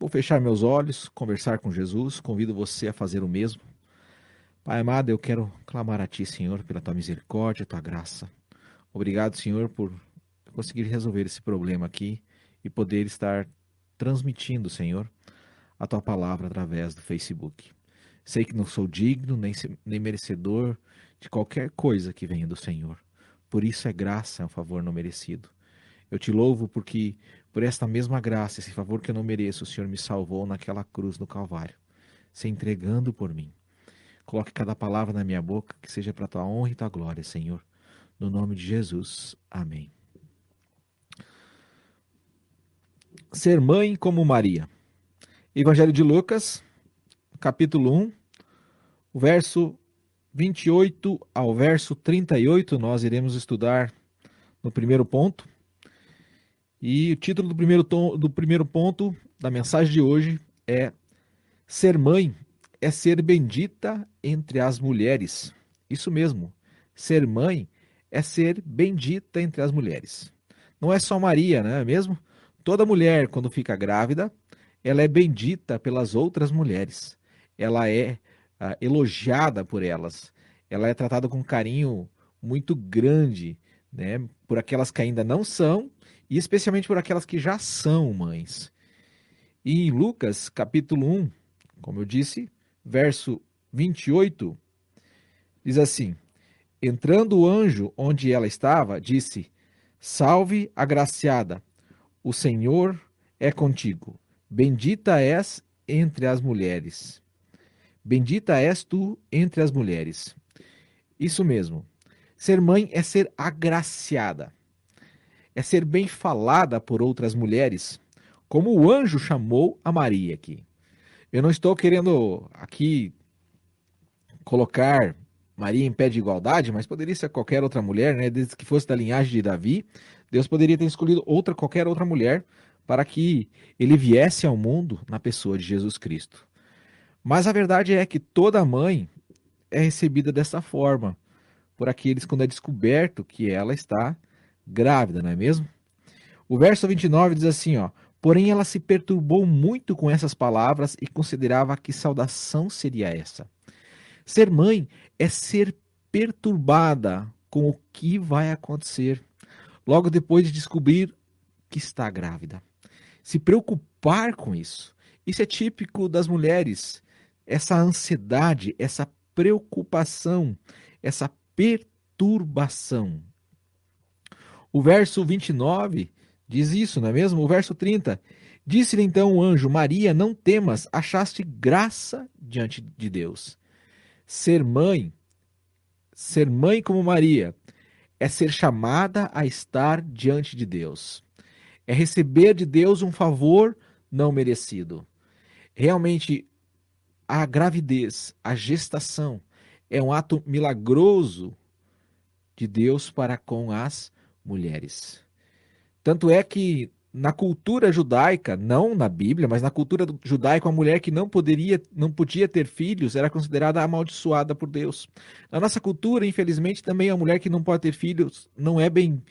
Vou fechar meus olhos, conversar com Jesus, convido você a fazer o mesmo. Pai amado, eu quero clamar a Ti, Senhor, pela Tua misericórdia, Tua graça. Obrigado, Senhor, por conseguir resolver esse problema aqui e poder estar transmitindo, Senhor, a Tua palavra através do Facebook. Sei que não sou digno nem merecedor de qualquer coisa que venha do Senhor. Por isso é graça, é um favor não merecido. Eu te louvo porque, por esta mesma graça, esse favor que eu não mereço, o Senhor me salvou naquela cruz no Calvário, se entregando por mim. Coloque cada palavra na minha boca, que seja para a tua honra e tua glória, Senhor. No nome de Jesus. Amém. Ser mãe como Maria. Evangelho de Lucas, capítulo 1, o verso 28 ao verso 38, nós iremos estudar no primeiro ponto. E o título do primeiro ponto da mensagem de hoje é: Ser mãe é ser bendita entre as mulheres. Isso mesmo, ser mãe é ser bendita entre as mulheres. Não é só Maria, não é mesmo? Toda mulher, quando fica grávida, ela é bendita pelas outras mulheres. Ela é elogiada por elas. Ela é tratada com carinho muito grande, né, por aquelas que ainda não são e especialmente por aquelas que já são mães. E em Lucas, capítulo 1, como eu disse, verso 28, diz assim: Entrando o anjo onde ela estava, disse: Salve, agraciada, o Senhor é contigo. Bendita és entre as mulheres. Bendita és tu entre as mulheres. Isso mesmo. Ser mãe é ser agraciada. É ser bem falada por outras mulheres, como o anjo chamou a Maria aqui. Eu não estou querendo aqui colocar Maria em pé de igualdade, mas poderia ser qualquer outra mulher, né? Desde que fosse da linhagem de Davi, Deus poderia ter escolhido qualquer outra mulher para que ele viesse ao mundo na pessoa de Jesus Cristo. Mas a verdade é que toda mãe é recebida dessa forma por aqueles quando é descoberto que ela está grávida, não é mesmo? O verso 29 diz assim, ó: Porém ela se perturbou muito com essas palavras e considerava que saudação seria essa. Ser mãe é ser perturbada com o que vai acontecer logo depois de descobrir que está grávida. Se preocupar com isso. Isso é típico das mulheres. Essa ansiedade, essa preocupação, essa perturbação. O verso 29 diz isso, não é mesmo? O verso 30. Disse-lhe então o anjo: Maria, não temas, achaste graça diante de Deus. Ser mãe como Maria, é ser chamada a estar diante de Deus. É receber de Deus um favor não merecido. Realmente, a gravidez, a gestação, é um ato milagroso de Deus para com as mulheres. Tanto é que na cultura judaica, não na Bíblia, mas na cultura judaica, a mulher que não podia ter filhos era considerada amaldiçoada por Deus. Na nossa cultura, infelizmente, também a mulher que não pode ter filhos não é bem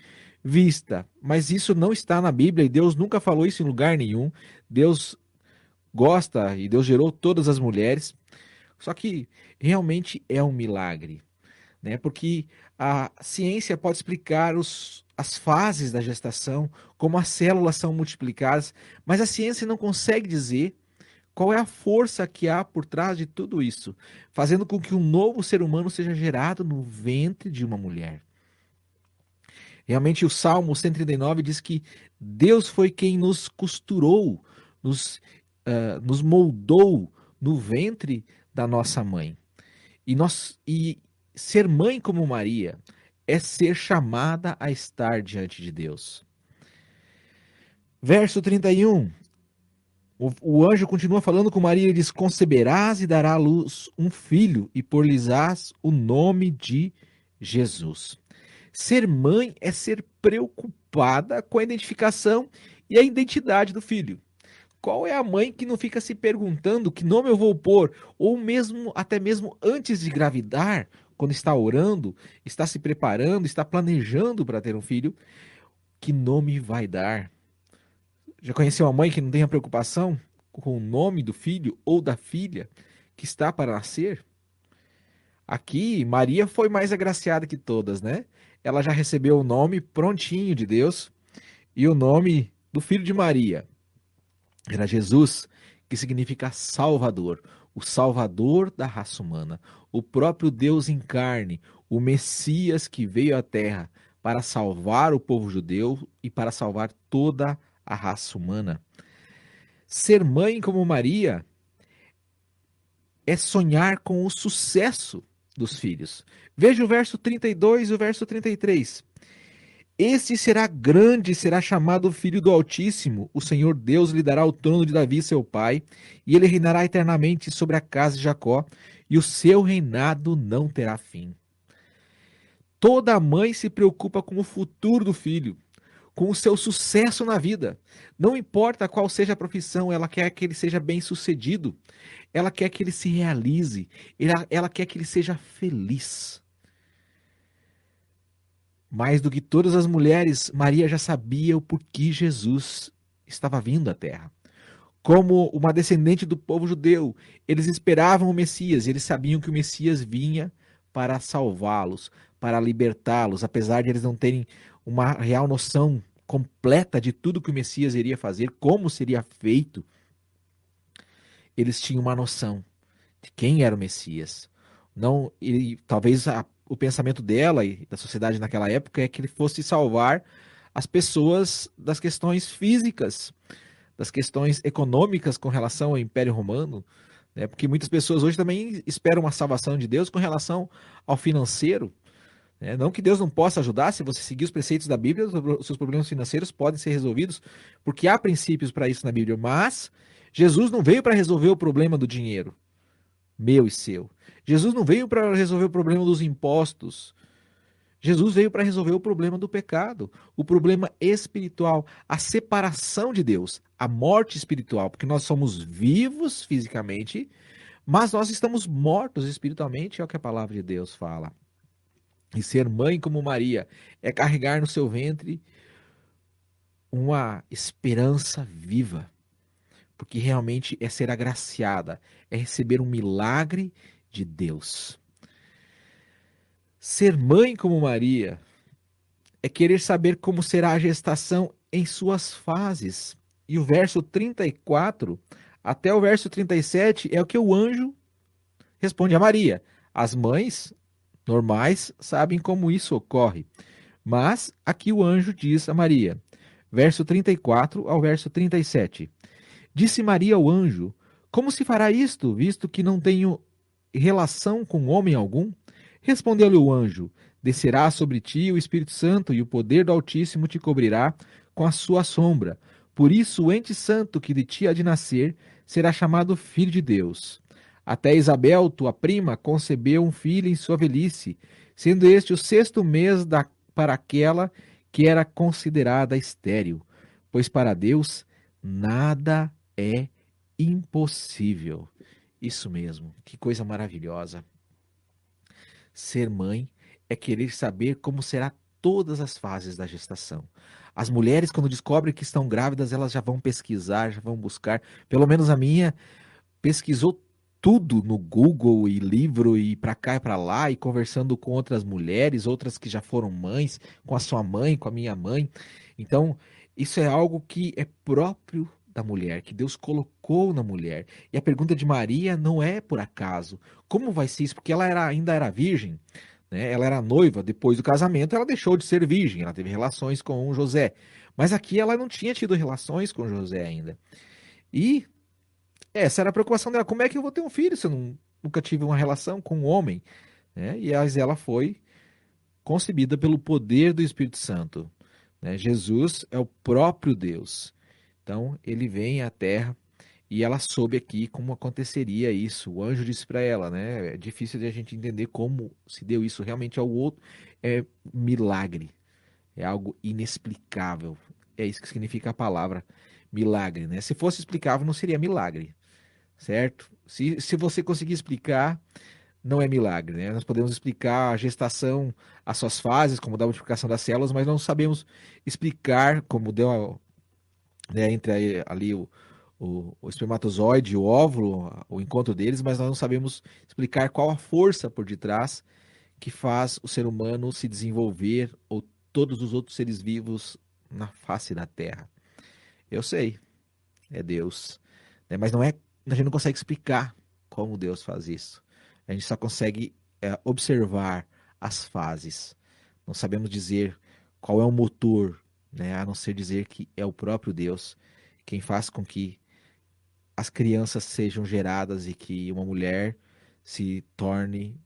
vista, mas isso não está na Bíblia e Deus nunca falou isso em lugar nenhum. Deus gosta e Deus gerou todas as mulheres, só que realmente é um milagre, né? Porque a ciência pode explicar as fases da gestação, como as células são multiplicadas, mas a ciência não consegue dizer qual é a força que há por trás de tudo isso, fazendo com que um novo ser humano seja gerado no ventre de uma mulher. Realmente o Salmo 139 diz que Deus foi quem nos costurou, nos moldou no ventre da nossa mãe. E ser mãe como Maria é ser chamada a estar diante de Deus. Verso 31. O anjo continua falando com Maria e diz: Conceberás e darás à luz um filho e por-lhes-ás o nome de Jesus. Ser mãe é ser preocupada com a identificação e a identidade do filho. Qual é a mãe que não fica se perguntando que nome eu vou pôr? Ou mesmo, até mesmo antes de engravidar, quando está orando, está se preparando, está planejando para ter um filho, que nome vai dar? Já conheceu uma mãe que não tenha preocupação com o nome do filho ou da filha que está para nascer? Aqui, Maria foi mais agraciada que todas, né? Ela já recebeu o nome prontinho de Deus e o nome do filho de Maria era Jesus, que significa Salvador, o Salvador da raça humana, o próprio Deus em carne, o Messias que veio à Terra para salvar o povo judeu e para salvar toda a raça humana. Ser mãe como Maria é sonhar com o sucesso dos filhos. Veja o verso 32 e o verso 33. Este será grande, será chamado Filho do Altíssimo. O Senhor Deus lhe dará o trono de Davi, seu pai, e ele reinará eternamente sobre a casa de Jacó, e o seu reinado não terá fim. Toda mãe se preocupa com o futuro do filho, com o seu sucesso na vida. Não importa qual seja a profissão, ela quer que ele seja bem-sucedido, ela quer que ele se realize, ela quer que ele seja feliz. Mais do que todas as mulheres, Maria já sabia o porquê Jesus estava vindo à Terra. Como uma descendente do povo judeu, eles esperavam o Messias, e eles sabiam que o Messias vinha para salvá-los, para libertá-los, apesar de eles não terem uma real noção completa de tudo que o Messias iria fazer, como seria feito. Eles tinham uma noção de quem era o Messias. Não, talvez o pensamento dela e da sociedade naquela época é que ele fosse salvar as pessoas das questões físicas, das questões econômicas com relação ao Império Romano, né? Porque muitas pessoas hoje também esperam uma salvação de Deus com relação ao financeiro, né? Não que Deus não possa ajudar, se você seguir os preceitos da Bíblia, os seus problemas financeiros podem ser resolvidos, porque há princípios para isso na Bíblia, mas Jesus não veio para resolver o problema do dinheiro, meu e seu. Jesus não veio para resolver o problema dos impostos. Jesus veio para resolver o problema do pecado, o problema espiritual, a separação de Deus, a morte espiritual, porque nós somos vivos fisicamente, mas nós estamos mortos espiritualmente, é o que a palavra de Deus fala. E ser mãe como Maria é carregar no seu ventre uma esperança viva, porque realmente é ser agraciada, é receber um milagre de Deus. Ser mãe como Maria é querer saber como será a gestação em suas fases. E o verso 34 até o verso 37 é o que o anjo responde a Maria. As mães normais sabem como isso ocorre, mas aqui o anjo diz a Maria, verso 34 ao verso 37. Disse Maria ao anjo: Como se fará isto, visto que não tenho relação com homem algum? Respondeu-lhe o anjo: Descerá sobre ti o Espírito Santo, e o poder do Altíssimo te cobrirá com a sua sombra. Por isso, o ente santo que de ti há de nascer será chamado Filho de Deus. Até Isabel, tua prima, concebeu um filho em sua velhice, sendo este o 6º mês para aquela que era considerada estéril, pois para Deus nada é impossível. Isso mesmo, que coisa maravilhosa. Ser mãe é querer saber como será todas as fases da gestação. As mulheres, quando descobrem que estão grávidas, elas já vão pesquisar, já vão buscar. Pelo menos a minha pesquisou tudo no Google e livro e para cá e para lá e conversando com outras mulheres, outras que já foram mães, com a sua mãe, com a minha mãe. Então, isso é algo que é próprio da mulher, que Deus colocou na mulher. E a pergunta de Maria não é por acaso. Como vai ser isso? Porque ela ainda era virgem, né? Ela era noiva. Depois do casamento, ela deixou de ser virgem. Ela teve relações com José. Mas aqui ela não tinha tido relações com José ainda. E essa era a preocupação dela. Como é que eu vou ter um filho se eu nunca tive uma relação com um homem? Né? E ela foi concebida pelo poder do Espírito Santo. Né? Jesus é o próprio Deus. Então, ele vem à Terra e ela soube aqui como aconteceria isso. O anjo disse para ela, né? É difícil de a gente entender como se deu isso realmente ao outro. É milagre. É algo inexplicável. É isso que significa a palavra milagre, né? Se fosse explicável, não seria milagre, certo? Se você conseguir explicar, não é milagre, né? Nós podemos explicar a gestação, as suas fases, como da multiplicação das células, mas não sabemos explicar como deu, né, entre ali o espermatozoide, o óvulo, o encontro deles, mas nós não sabemos explicar qual a força por detrás que faz o ser humano se desenvolver ou todos os outros seres vivos na face da Terra. Eu sei, é Deus, né? Mas não é, a gente não consegue explicar como Deus faz isso. A gente só consegue observar as fases. Não sabemos dizer qual é o motor, né? A não ser dizer que é o próprio Deus quem faz com que as crianças sejam geradas e que uma mulher se torne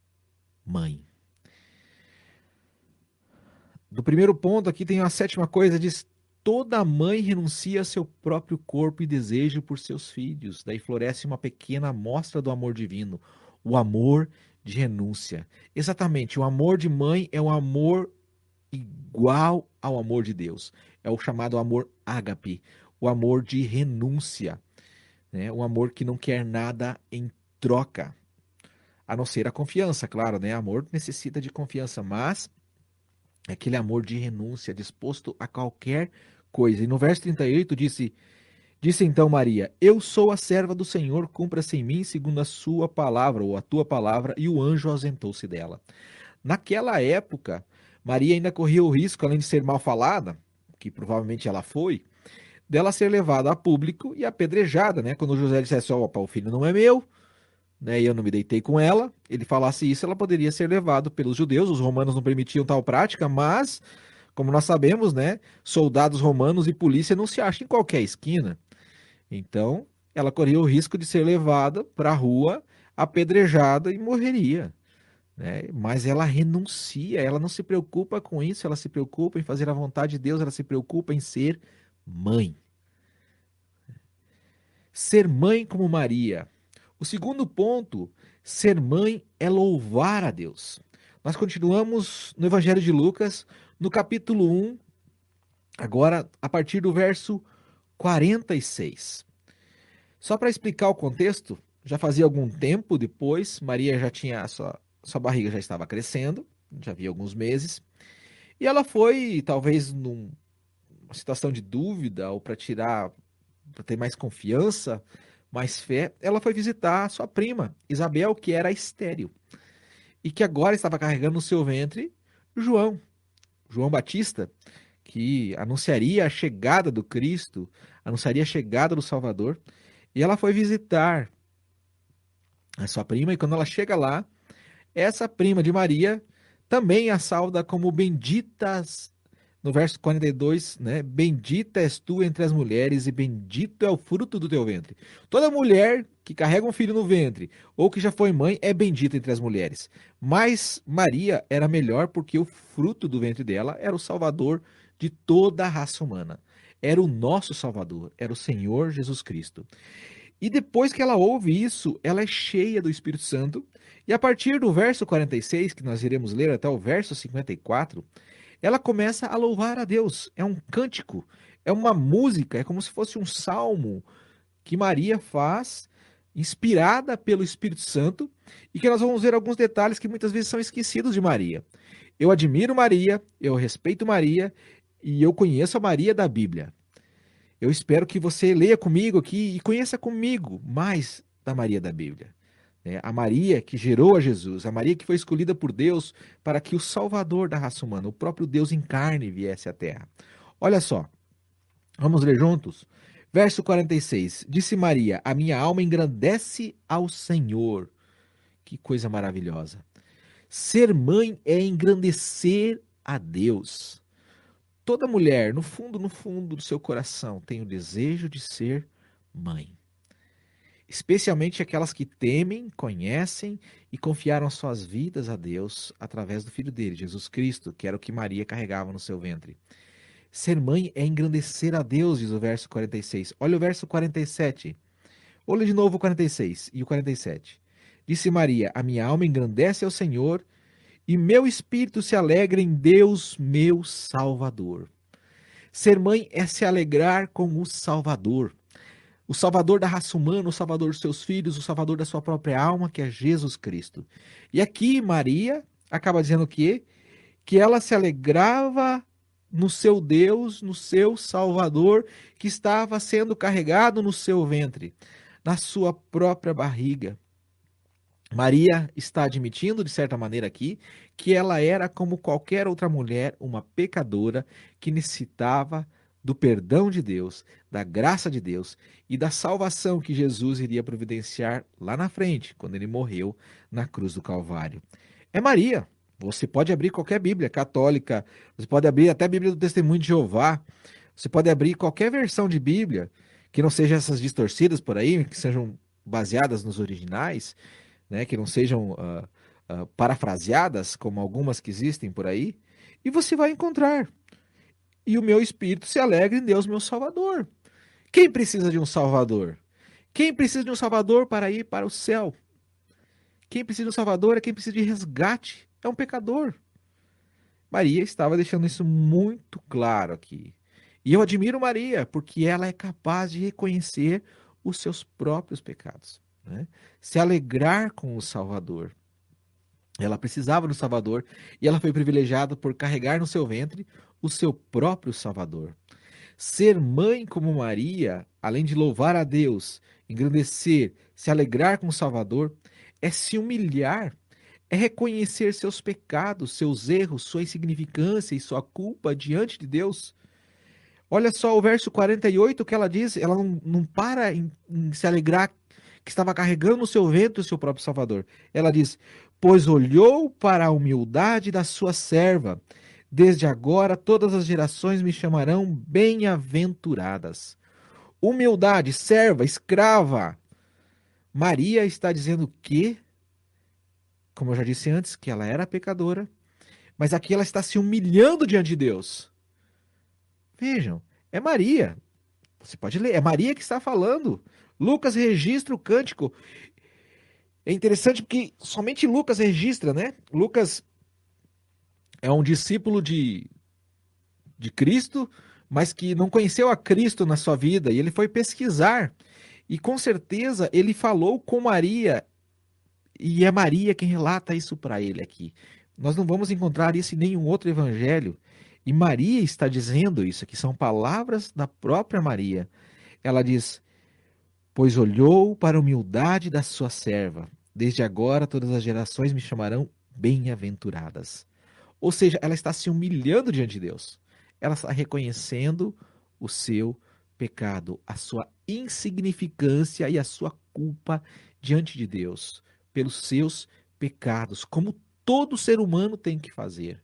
mãe. Do primeiro ponto aqui tem a sétima coisa, diz: toda mãe renuncia a seu próprio corpo e desejo por seus filhos. Daí floresce uma pequena amostra do amor divino, o amor de renúncia. Exatamente, o amor de mãe é um amor igual ao amor de Deus. É o chamado amor ágape, o amor de renúncia, né? Um amor que não quer nada em troca, a não ser a confiança, claro, né? Amor necessita de confiança, mas é aquele amor de renúncia, disposto a qualquer coisa. E no verso 38 disse então Maria: eu sou a serva do Senhor, cumpra-se em mim segundo a sua palavra, ou a tua palavra, e o anjo ausentou-se dela. Naquela época, Maria ainda corria o risco, além de ser mal falada, que provavelmente ela foi, dela ser levada a público e apedrejada, né? Quando José dissesse: opa, o filho não é meu, né, e eu não me deitei com ela, ele falasse isso, ela poderia ser levada pelos judeus. Os romanos não permitiam tal prática, mas, como nós sabemos, né, soldados romanos e polícia não se acham em qualquer esquina. Então, ela corria o risco de ser levada para a rua, apedrejada e morreria, né? Mas ela renuncia, ela não se preocupa com isso, ela se preocupa em fazer a vontade de Deus, ela se preocupa em ser mãe. Ser mãe como Maria. O segundo ponto, ser mãe é louvar a Deus. Nós continuamos no Evangelho de Lucas, no capítulo 1, agora a partir do verso 46. Só para explicar o contexto, já fazia algum tempo depois, Maria já tinha, sua barriga já estava crescendo, já havia alguns meses, e ela foi, talvez numa situação de dúvida, ou para ter mais confiança, mais fé, ela foi visitar sua prima, Isabel, que era estéril, e que agora estava carregando no seu ventre João Batista, que anunciaria a chegada do Cristo, anunciaria a chegada do Salvador. E ela foi visitar a sua prima, e quando ela chega lá, essa prima de Maria também a sauda como benditas, no verso 42, né? Bendita és tu entre as mulheres e bendito é o fruto do teu ventre. Toda mulher que carrega um filho no ventre ou que já foi mãe é bendita entre as mulheres. Mas Maria era melhor porque o fruto do ventre dela era o Salvador de toda a raça humana. Era o nosso Salvador, era o Senhor Jesus Cristo. E depois que ela ouve isso, ela é cheia do Espírito Santo. E a partir do verso 46, que nós iremos ler até o verso 54, ela começa a louvar a Deus. É um cântico, é uma música, é como se fosse um salmo que Maria faz, inspirada pelo Espírito Santo, e que nós vamos ver alguns detalhes que muitas vezes são esquecidos de Maria. Eu admiro Maria, eu respeito Maria, e eu conheço a Maria da Bíblia. Eu espero que você leia comigo aqui e conheça comigo mais da Maria da Bíblia, né? A Maria que gerou a Jesus, a Maria que foi escolhida por Deus para que o Salvador da raça humana, o próprio Deus em carne, viesse à Terra. Olha só, vamos ler juntos? Verso 46, disse Maria: a minha alma engrandece ao Senhor. Que coisa maravilhosa. Ser mãe é engrandecer a Deus. Toda mulher, no fundo do seu coração, tem o desejo de ser mãe. Especialmente aquelas que temem, conhecem e confiaram suas vidas a Deus através do Filho dele, Jesus Cristo, que era o que Maria carregava no seu ventre. Ser mãe é engrandecer a Deus, diz o verso 46. Olha o verso 47. Olha de novo o 46 e o 47. Disse Maria: a minha alma engrandece ao Senhor e meu espírito se alegra em Deus, meu Salvador. Ser mãe é se alegrar com o Salvador da raça humana, o Salvador dos seus filhos, o Salvador da sua própria alma, que é Jesus Cristo. E aqui Maria acaba dizendo o quê? Que ela se alegrava no seu Deus, no seu Salvador, que estava sendo carregado no seu ventre, na sua própria barriga. Maria está admitindo, de certa maneira, aqui, que ela era como qualquer outra mulher, uma pecadora que necessitava do perdão de Deus, da graça de Deus e da salvação que Jesus iria providenciar lá na frente, quando ele morreu na cruz do Calvário. É Maria. Você pode abrir qualquer Bíblia católica, você pode abrir até a Bíblia do Testemunho de Jeová, você pode abrir qualquer versão de Bíblia que não seja essas distorcidas por aí, que sejam baseadas nos originais, né, que não sejam parafraseadas, como algumas que existem por aí, e você vai encontrar. E o meu espírito se alegra em Deus, meu Salvador. Quem precisa de um Salvador? Quem precisa de um Salvador para ir para o céu? Quem precisa de um Salvador é quem precisa de resgate. É um pecador. Maria estava deixando isso muito claro aqui. E eu admiro Maria, porque ela é capaz de reconhecer os seus próprios pecados, né? Se alegrar com o Salvador. Ela precisava do Salvador e ela foi privilegiada por carregar no seu ventre o seu próprio Salvador. Ser mãe como Maria, além de louvar a Deus, engrandecer, se alegrar com o Salvador, é se humilhar, é reconhecer seus pecados, seus erros, sua insignificância e sua culpa diante de Deus. Olha só o verso 48 que ela diz, ela não para em se alegrar que estava carregando no seu ventre o seu próprio Salvador. Ela diz: pois olhou para a humildade da sua serva. Desde agora todas as gerações me chamarão bem-aventuradas. Humildade, serva, escrava. Maria está dizendo que, como eu já disse antes, que ela era pecadora, mas aqui ela está se humilhando diante de Deus. Vejam, é Maria. Você pode ler, é Maria que está falando. Lucas registra o cântico. É interessante porque somente Lucas registra, né? Lucas é um discípulo de Cristo, mas que não conheceu a Cristo na sua vida, e ele foi pesquisar. E com certeza ele falou com Maria, e é Maria quem relata isso para ele aqui. Nós não vamos encontrar isso em nenhum outro evangelho. E Maria está dizendo isso aqui, são palavras da própria Maria. Ela diz: pois olhou para a humildade da sua serva. Desde agora todas as gerações me chamarão bem-aventuradas. Ou seja, ela está se humilhando diante de Deus. Ela está reconhecendo o seu pecado, a sua insignificância e a sua culpa diante de Deus, pelos seus pecados, como todo ser humano tem que fazer.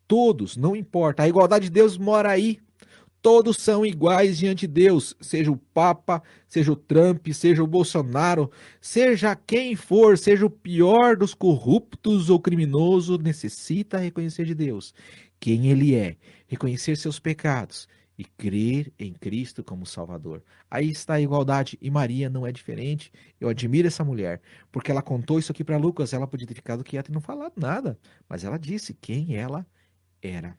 Todos, não importa. A igualdade de Deus mora aí. Todos são iguais diante de Deus, seja o Papa, seja o Trump, seja o Bolsonaro, seja quem for, seja o pior dos corruptos ou criminoso, necessita reconhecer de Deus quem ele é, reconhecer seus pecados e crer em Cristo como Salvador. Aí está a igualdade e Maria não é diferente. Eu admiro essa mulher, porque ela contou isso aqui para Lucas, ela podia ter ficado quieta e não falado nada, mas ela disse quem ela era.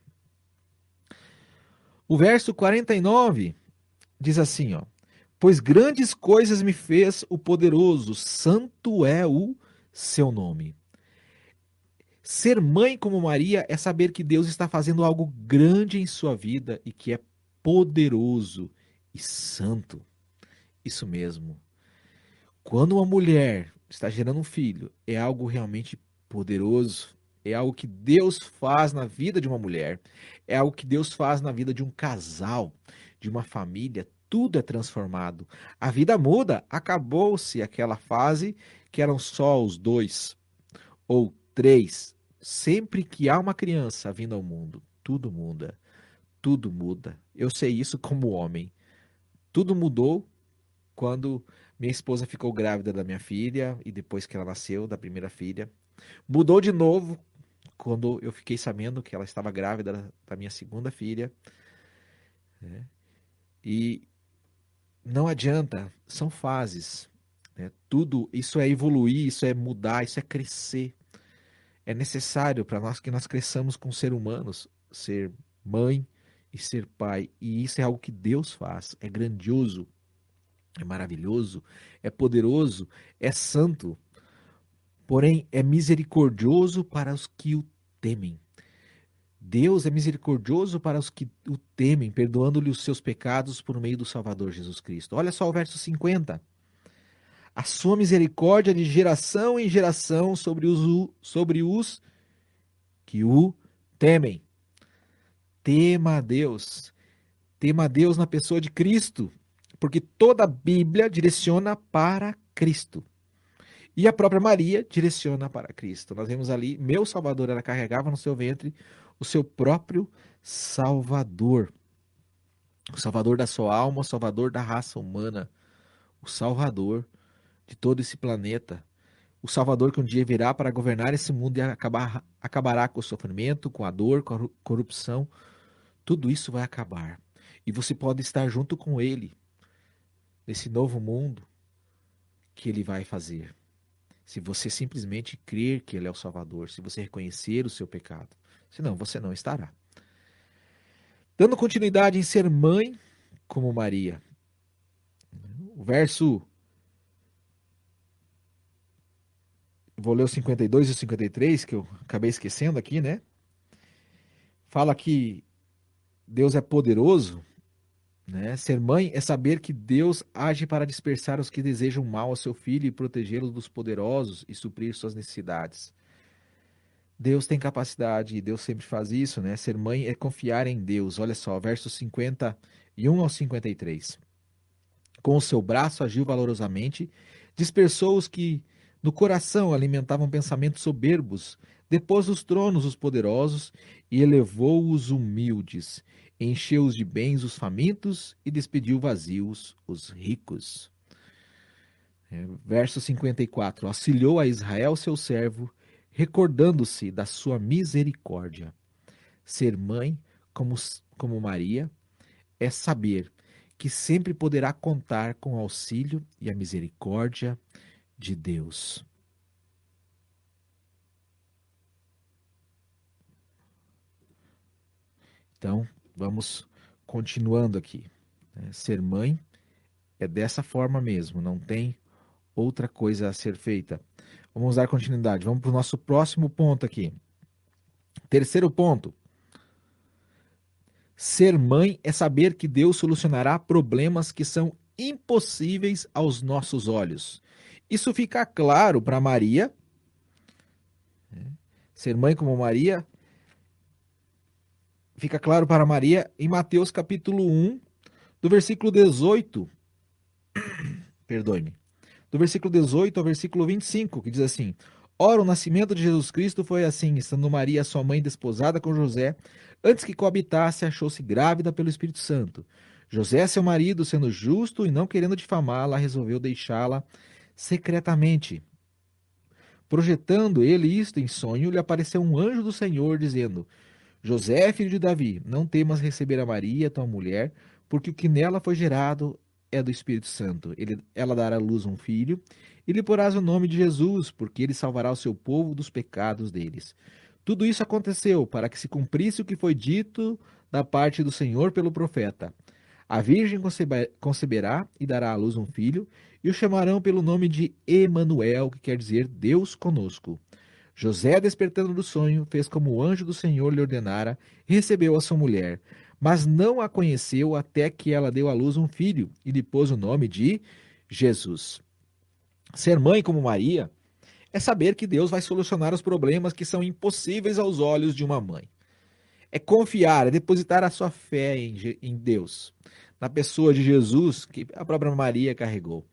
O verso 49 diz assim, ó: pois grandes coisas me fez o poderoso, santo é o seu nome. Ser mãe como Maria é saber que Deus está fazendo algo grande em sua vida e que é poderoso e santo. Isso mesmo. Quando uma mulher está gerando um filho, é algo realmente poderoso. É algo que Deus faz na vida de uma mulher. É algo que Deus faz na vida de um casal, de uma família. Tudo é transformado. A vida muda. Acabou-se aquela fase que eram só os dois ou três. Sempre que há uma criança vindo ao mundo, tudo muda. Tudo muda. Eu sei isso como homem. Tudo mudou quando minha esposa ficou grávida da minha filha e depois que ela nasceu, da primeira filha. Mudou de novo quando eu fiquei sabendo que ela estava grávida da minha segunda filha. Né? E não adianta, são fases. Né? Tudo isso é evoluir, isso é mudar, isso é crescer. É necessário para nós que nós cresçamos com ser humanos, ser mãe e ser pai. E isso é algo que Deus faz, é grandioso, é maravilhoso, é poderoso, é santo, porém é misericordioso para os que o temem. Deus é misericordioso para os que o temem, perdoando-lhe os seus pecados por meio do Salvador Jesus Cristo. Olha só o verso 50. A sua misericórdia de geração em geração sobre os que o temem. Tema a Deus. Tema a Deus na pessoa de Cristo, porque toda a Bíblia direciona para Cristo. E a própria Maria direciona para Cristo. Nós vemos ali, meu Salvador, ela carregava no seu ventre o seu próprio Salvador. O Salvador da sua alma, o Salvador da raça humana, o Salvador de todo esse planeta. O Salvador que um dia virá para governar esse mundo e acabará com o sofrimento, com a dor, com a corrupção. Tudo isso vai acabar. E você pode estar junto com ele nesse novo mundo que ele vai fazer. Se você simplesmente crer que ele é o Salvador, se você reconhecer o seu pecado. Senão você não estará. Dando continuidade em ser mãe como Maria. O verso, vou ler os 52 e o 53, que eu acabei esquecendo aqui, né? Fala que Deus é poderoso, né? Ser mãe é saber que Deus age para dispersar os que desejam mal ao seu filho e protegê-lo dos poderosos e suprir suas necessidades. Deus tem capacidade, Deus sempre faz isso, né? Ser mãe é confiar em Deus. Olha só, versos 51 ao 53. Com o seu braço agiu valorosamente, dispersou os que no coração alimentavam pensamentos soberbos, depôs dos tronos os poderosos e elevou os humildes, encheu de bens os famintos e despediu vazios os ricos. Verso 54. Auxiliou a Israel, seu servo, recordando-se da sua misericórdia. Ser mãe, como Maria, é saber que sempre poderá contar com o auxílio e a misericórdia de Deus. Então, vamos continuando aqui. Ser mãe é dessa forma mesmo, não tem outra coisa a ser feita. Vamos dar continuidade. Vamos para o nosso próximo ponto aqui. Terceiro ponto. Ser mãe é saber que Deus solucionará problemas que são impossíveis aos nossos olhos. Isso fica claro para Maria. Ser mãe como Maria fica claro para Maria em Mateus capítulo 1, do versículo 18, perdoe-me, do versículo 18 ao versículo 25, que diz assim: Ora, o nascimento de Jesus Cristo foi assim, estando Maria, sua mãe, desposada com José, antes que coabitasse, achou-se grávida pelo Espírito Santo. José, seu marido, sendo justo e não querendo difamá-la, resolveu deixá-la secretamente. Projetando ele isto em sonho, lhe apareceu um anjo do Senhor, dizendo: José, filho de Davi, não temas receber a Maria, tua mulher, porque o que nela foi gerado é do Espírito Santo. Ela dará à luz um filho, e lhe porás o nome de Jesus, porque ele salvará o seu povo dos pecados deles. Tudo isso aconteceu para que se cumprisse o que foi dito da parte do Senhor pelo profeta. A virgem conceberá e dará à luz um filho, e o chamarão pelo nome de Emanuel, que quer dizer Deus conosco. José, despertando do sonho, fez como o anjo do Senhor lhe ordenara e recebeu a sua mulher. Mas não a conheceu até que ela deu à luz um filho e lhe pôs o nome de Jesus. Ser mãe como Maria é saber que Deus vai solucionar os problemas que são impossíveis aos olhos de uma mãe. É confiar, é depositar a sua fé em Deus, na pessoa de Jesus que a própria Maria carregou.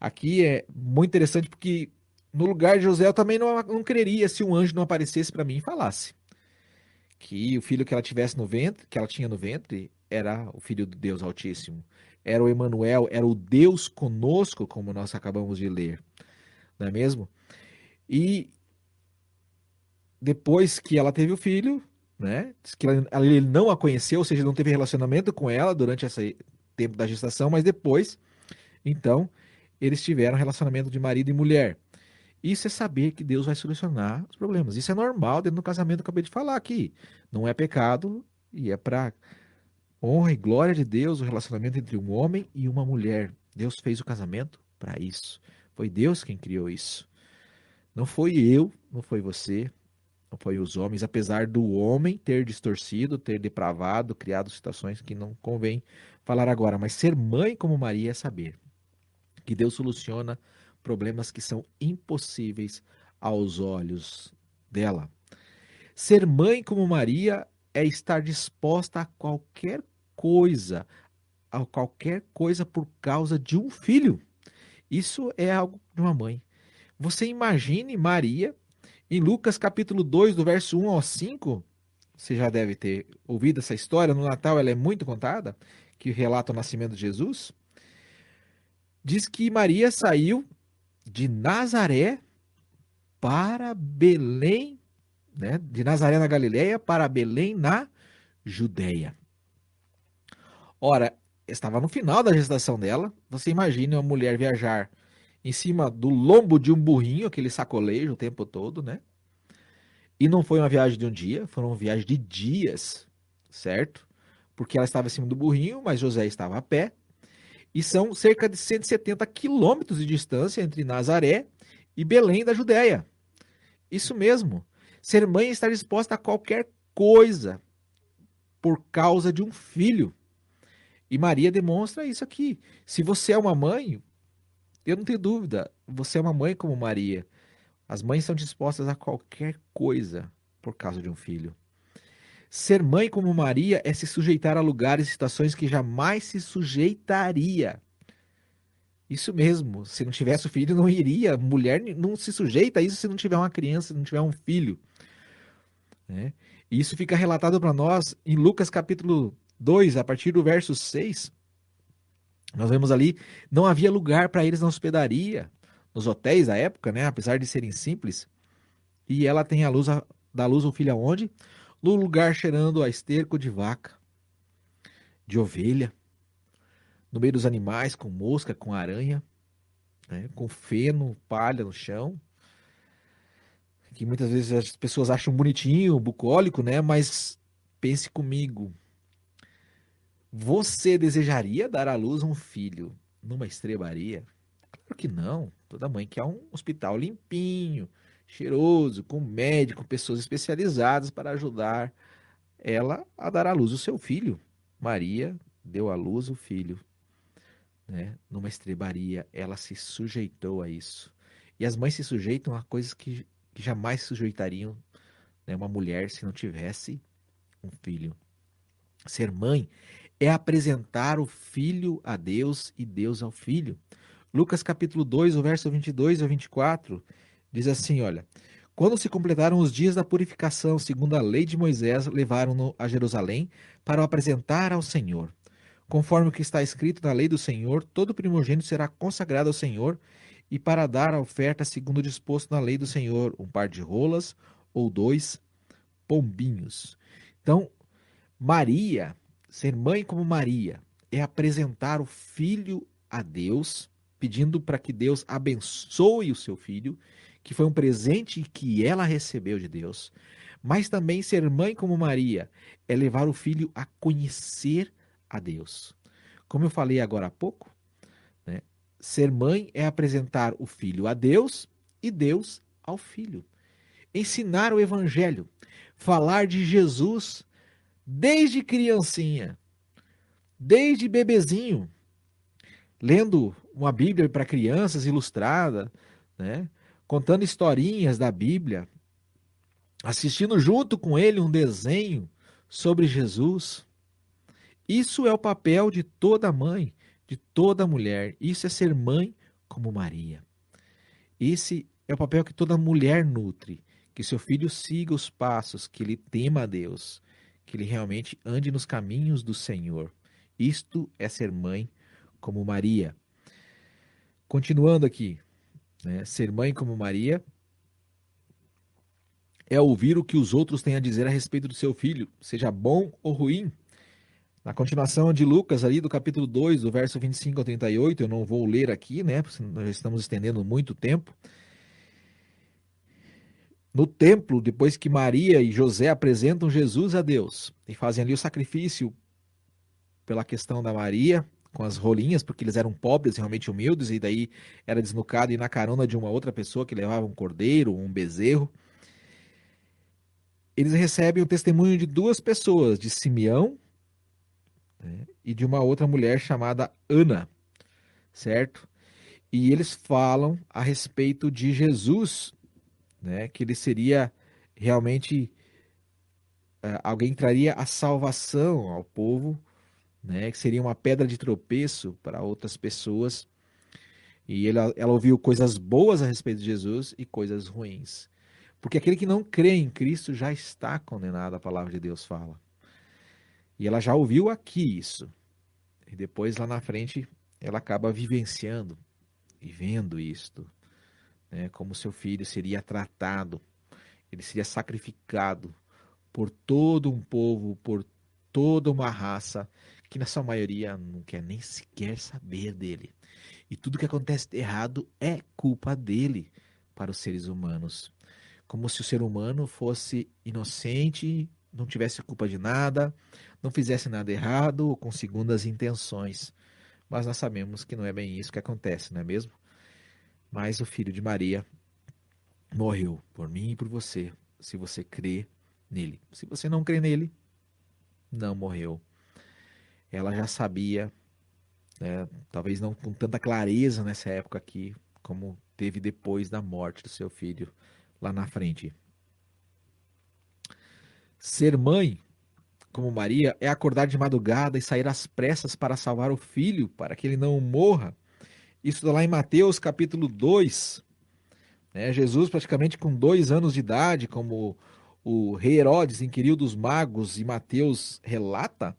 Aqui é muito interessante porque no lugar de José eu também não creria se um anjo não aparecesse para mim e falasse que o filho que ela tivesse no ventre, que ela tinha no ventre, era o filho do Deus Altíssimo. Era o Emanuel, era o Deus conosco, como nós acabamos de ler, não é mesmo? E depois que ela teve o filho, né, diz que ele não a conheceu, ou seja, não teve relacionamento com ela durante esse tempo da gestação, mas depois, então, eles tiveram relacionamento de marido e mulher. Isso é saber que Deus vai solucionar os problemas. Isso é normal dentro do casamento que eu acabei de falar aqui. Não é pecado e é para honra e glória de Deus o relacionamento entre um homem e uma mulher. Deus fez o casamento para isso. Foi Deus quem criou isso. Não foi eu, não foi você. foi os homens, apesar do homem ter distorcido, ter depravado, criado situações que não convém falar agora. Mas ser mãe como Maria é saber que Deus soluciona problemas que são impossíveis aos olhos dela. Ser mãe como Maria é estar disposta a qualquer coisa por causa de um filho. Isso é algo de uma mãe. Você imagine Maria, em Lucas capítulo 2, do verso 1 ao 5, você já deve ter ouvido essa história, no Natal ela é muito contada, que relata o nascimento de Jesus. Diz que Maria saiu de Nazaré para Belém, né? De Nazaré na Galileia para Belém na Judéia. Ora, estava no final da gestação dela. Você imagina uma mulher viajar em cima do lombo de um burrinho, aquele sacolejo o tempo todo, né? E não foi uma viagem de um dia, foi uma viagem de dias, certo? Porque ela estava em cima do burrinho, mas José estava a pé. E são cerca de 170 quilômetros de distância entre Nazaré e Belém da Judéia. Isso mesmo. Ser mãe é estar disposta a qualquer coisa por causa de um filho. E Maria demonstra isso aqui. Se você é uma mãe, eu não tenho dúvida, você é uma mãe como Maria. As mães são dispostas a qualquer coisa por causa de um filho. Ser mãe como Maria é se sujeitar a lugares e situações que jamais se sujeitaria. Isso mesmo, se não tivesse o filho, não iria. Mulher não se sujeita a isso se não tiver uma criança, se não tiver um filho. Né? E isso fica relatado para nós em Lucas capítulo 2, a partir do verso 6. Nós vemos ali, não havia lugar para eles na hospedaria, nos hotéis da época, né? Apesar de serem simples. E ela tem dá luz ao filho aonde? No lugar cheirando a esterco de vaca, de ovelha, no meio dos animais, com mosca, com aranha, né? Com feno, palha no chão, que muitas vezes as pessoas acham bonitinho, bucólico, né? Mas pense comigo, você desejaria dar à luz um filho numa estrebaria? Claro que não. Toda mãe quer um hospital limpinho, cheiroso, com médico, pessoas especializadas para ajudar ela a dar à luz o seu filho. Maria deu à luz o filho, né? Numa estrebaria, ela se sujeitou a isso. E as mães se sujeitam a coisas que jamais se sujeitariam, né, uma mulher se não tivesse um filho. Ser mãe é apresentar o filho a Deus e Deus ao filho. Lucas capítulo 2, o verso 22 ao 24, diz assim, olha: Quando se completaram os dias da purificação, segundo a lei de Moisés, levaram-no a Jerusalém para o apresentar ao Senhor. Conforme o que está escrito na lei do Senhor, todo primogênito será consagrado ao Senhor, e para dar a oferta segundo o disposto na lei do Senhor, um par de rolas ou 2 pombinhos. Então, Maria, ser mãe como Maria, é apresentar o filho a Deus, pedindo para que Deus abençoe o seu filho, que foi um presente que ela recebeu de Deus. Mas também ser mãe como Maria é levar o filho a conhecer a Deus. Como eu falei agora há pouco, né? Ser mãe é apresentar o filho a Deus e Deus ao filho. Ensinar o evangelho, falar de Jesus desde criancinha, desde bebezinho, lendo uma Bíblia para crianças ilustrada, né? Contando historinhas da Bíblia, assistindo junto com ele um desenho sobre Jesus. Isso é o papel de toda mãe, de toda mulher. Isso é ser mãe como Maria. Esse é o papel que toda mulher nutre, que seu filho siga os passos, que ele tema a Deus, que ele realmente ande nos caminhos do Senhor. Isto é ser mãe como Maria. Continuando aqui, né? Ser mãe como Maria é ouvir o que os outros têm a dizer a respeito do seu filho, seja bom ou ruim. Na continuação de Lucas, ali do capítulo 2, do verso 25 ao 38, eu não vou ler aqui, né? Porque nós estamos estendendo muito tempo. No templo, depois que Maria e José apresentam Jesus a Deus e fazem ali o sacrifício pela questão da Maria, com as rolinhas, porque eles eram pobres, realmente humildes, e daí era desnucado e na carona de uma outra pessoa que levava um cordeiro, um bezerro. eles recebem o testemunho de duas pessoas, de Simeão, né, e de uma outra mulher chamada Ana, certo? E eles falam a respeito de Jesus, né, que ele seria realmente alguém que traria a salvação ao povo, né, que seria uma pedra de tropeço para outras pessoas. E ela ouviu coisas boas a respeito de Jesus e coisas ruins. Porque aquele que não crê em Cristo já está condenado, a palavra de Deus fala. E ela já ouviu aqui isso. E depois, lá na frente, ela acaba vivenciando e vendo isto, né? Como seu filho seria tratado, ele seria sacrificado por todo um povo, por toda uma raça, que na sua maioria não quer nem sequer saber dele. E tudo que acontece de errado é culpa dele para os seres humanos. Como se o ser humano fosse inocente, não tivesse culpa de nada, não fizesse nada errado ou com segundas intenções. Mas nós sabemos que não é bem isso que acontece, não é mesmo? Mas o filho de Maria morreu por mim e por você, se você crê nele. Se você não crê nele, não morreu. Ela já sabia, né, talvez não com tanta clareza nessa época aqui, como teve depois da morte do seu filho lá na frente. Ser mãe, como Maria, é acordar de madrugada e sair às pressas para salvar o filho, para que ele não morra. Isso está lá em Mateus capítulo 2, né? Jesus, praticamente com 2 anos de idade, como o rei Herodes inquiriu dos magos e Mateus relata,